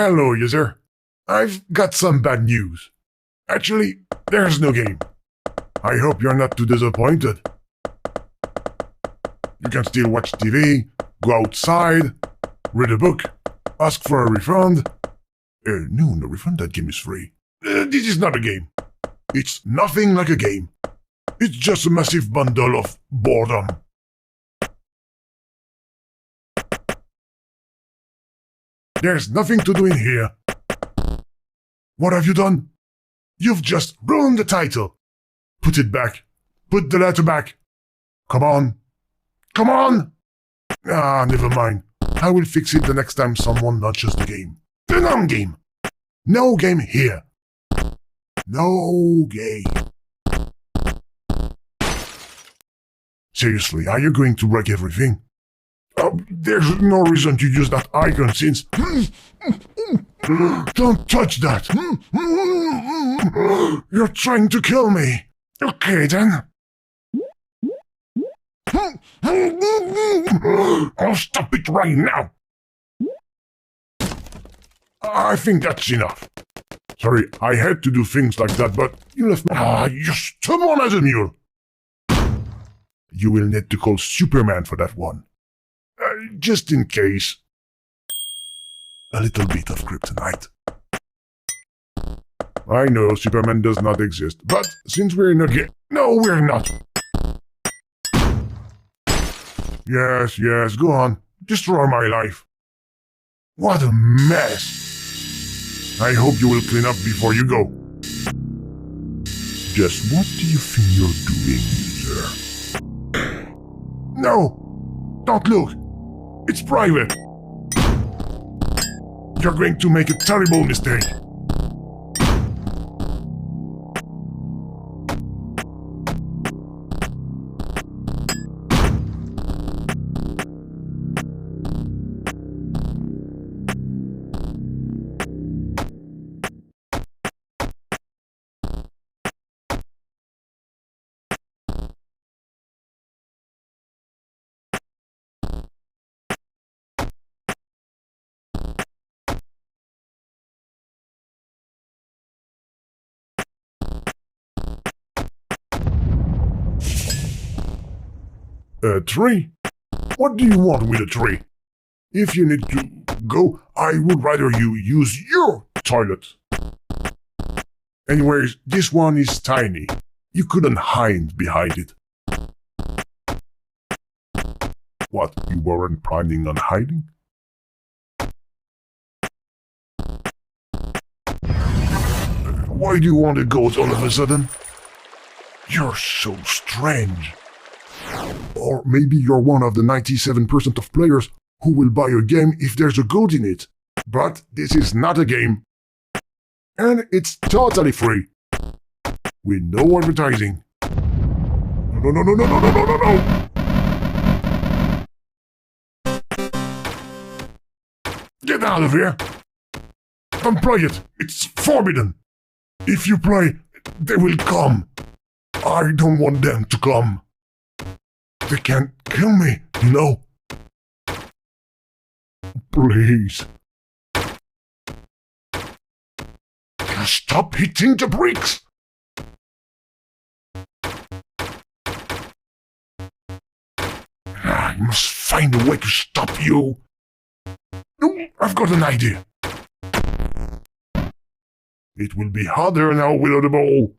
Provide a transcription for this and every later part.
Hello, user. I've got some bad news. Actually, there's no game. I hope you're not too disappointed. You can still watch TV, go outside, read a book, ask for a refund. No refund, that game is free. This is not a game. It's nothing like a game. It's just a massive bundle of boredom. There's nothing to do in here. What have you done? You've just ruined the title. Put it back. Put the letter back. Come on. Come on! Ah, never mind. I will fix it the next time someone launches the game. The non-game. No game here. No game. Seriously, are you going to break everything? There's no reason to use that icon since... Don't touch that! You're trying to kill me! Okay then. I'll stop it right now! I think that's enough. Sorry, I had to do things like that, but you left me... you're stubborn as a mule! You will need to call Superman for that one. Just in case. A little bit of kryptonite. I know Superman does not exist, but since we're in a game... No, we're not! Yes, go on. Destroy my life. What a mess! I hope you will clean up before you go. Just what do you think you're doing, user? No! Don't look! It's private! You're going to make a terrible mistake. A tree? What do you want with a tree? If you need to go, I would rather you use your toilet. Anyways, this one is tiny. You couldn't hide behind it. What, you weren't planning on hiding? Why do you want a goat all of a sudden? You're so strange. Or maybe you're one of the 97% of players who will buy a game if there's a goat in it. But this is not a game. And it's totally free. With no advertising. No. Get out of here. Don't play it. It's forbidden. If you play, they will come. I don't want them to come. They can't kill me, you know. Please. Stop hitting the bricks! I must find a way to stop you. Oh, I've got an idea. It will be harder now without a ball.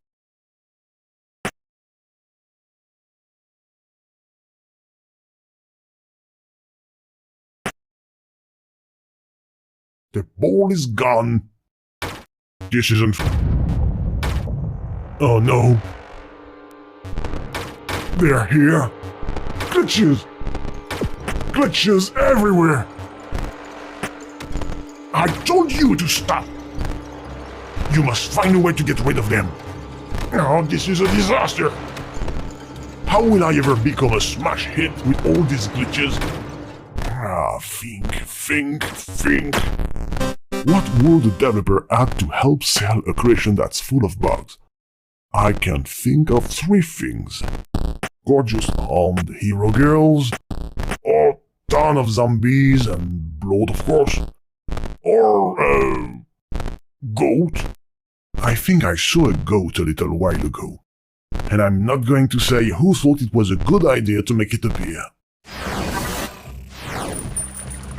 The ball is gone. This isn't... Oh no. They're here. Glitches. Glitches everywhere. I told you to stop. You must find a way to get rid of them. Oh, this is a disaster. How will I ever become a smash hit with all these glitches? Think. What would the developer add to help sell a creation that's full of bugs? I can think of 3 things. Gorgeous armed hero girls, or ton of zombies and blood of course, or or, goat? I think I saw a goat a little while ago. And I'm not going to say who thought it was a good idea to make it appear.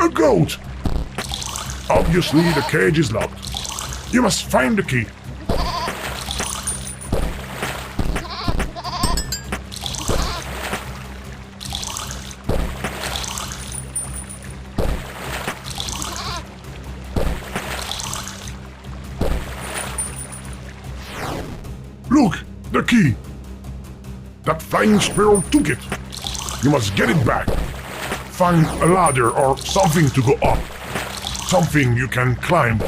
A goat! Obviously, the cage is locked. You must find the key. Look, the key. That flying squirrel took it. You must get it back. Find a ladder or something to go up. Something you can climb.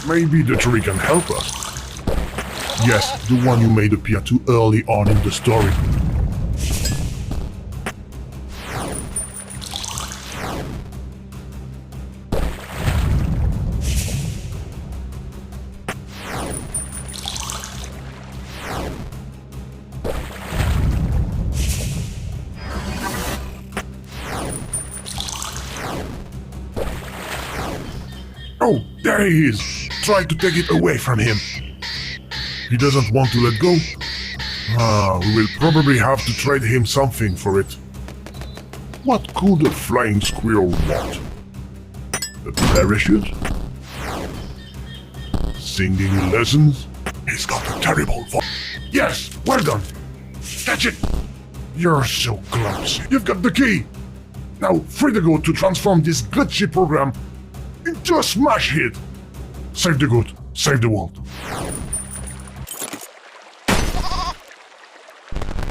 Maybe the tree can help us. Yes, the one you made appear too early on in the story. Oh, there he is! Try to take it away from him. He doesn't want to let go. We will probably have to trade him something for it. What could a flying squirrel want? A parachute? Singing lessons? He's got a terrible voice. Yes, well done. Catch it! You're so clumsy. You've got the key. Now free the goat to transform this glitchy program into a smash hit. Save the goat, save the world.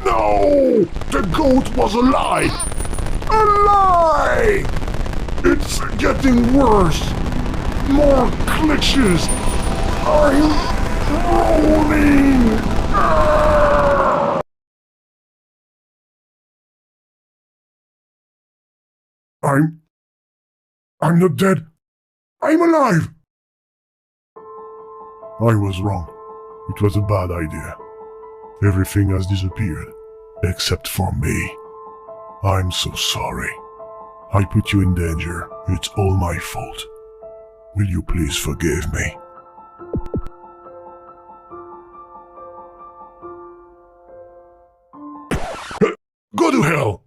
No! The goat was a lie! A lie! It's getting worse. More glitches. I'm rolling. I'm not dead. I'm alive! I was wrong. It was a bad idea. Everything has disappeared, except for me. I'm so sorry. I put you in danger. It's all my fault. Will you please forgive me? Go to hell!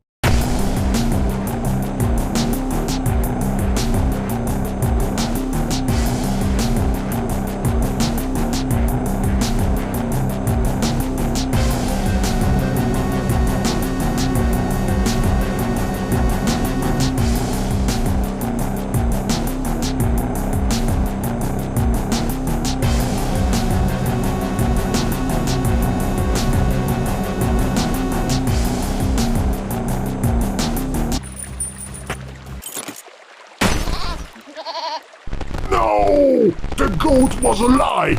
No! The goat was a lie!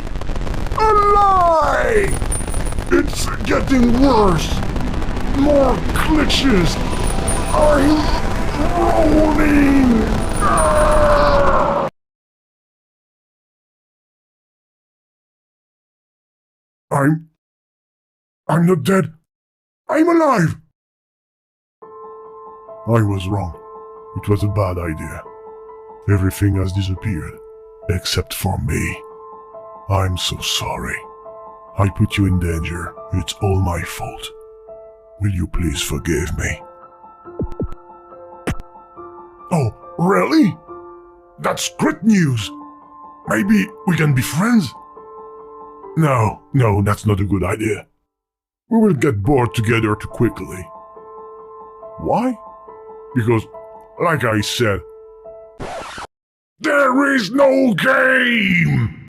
A lie! It's getting worse. More glitches. I'm rolling. I'm not dead. I'm alive. I was wrong. It was a bad idea. Everything has disappeared, except for me. I'm so sorry. I put you in danger. It's all my fault. Will you please forgive me? Oh, really? That's great news. Maybe we can be friends? No, that's not a good idea. We will get bored together too quickly. Why? Because, like I said, there is no game!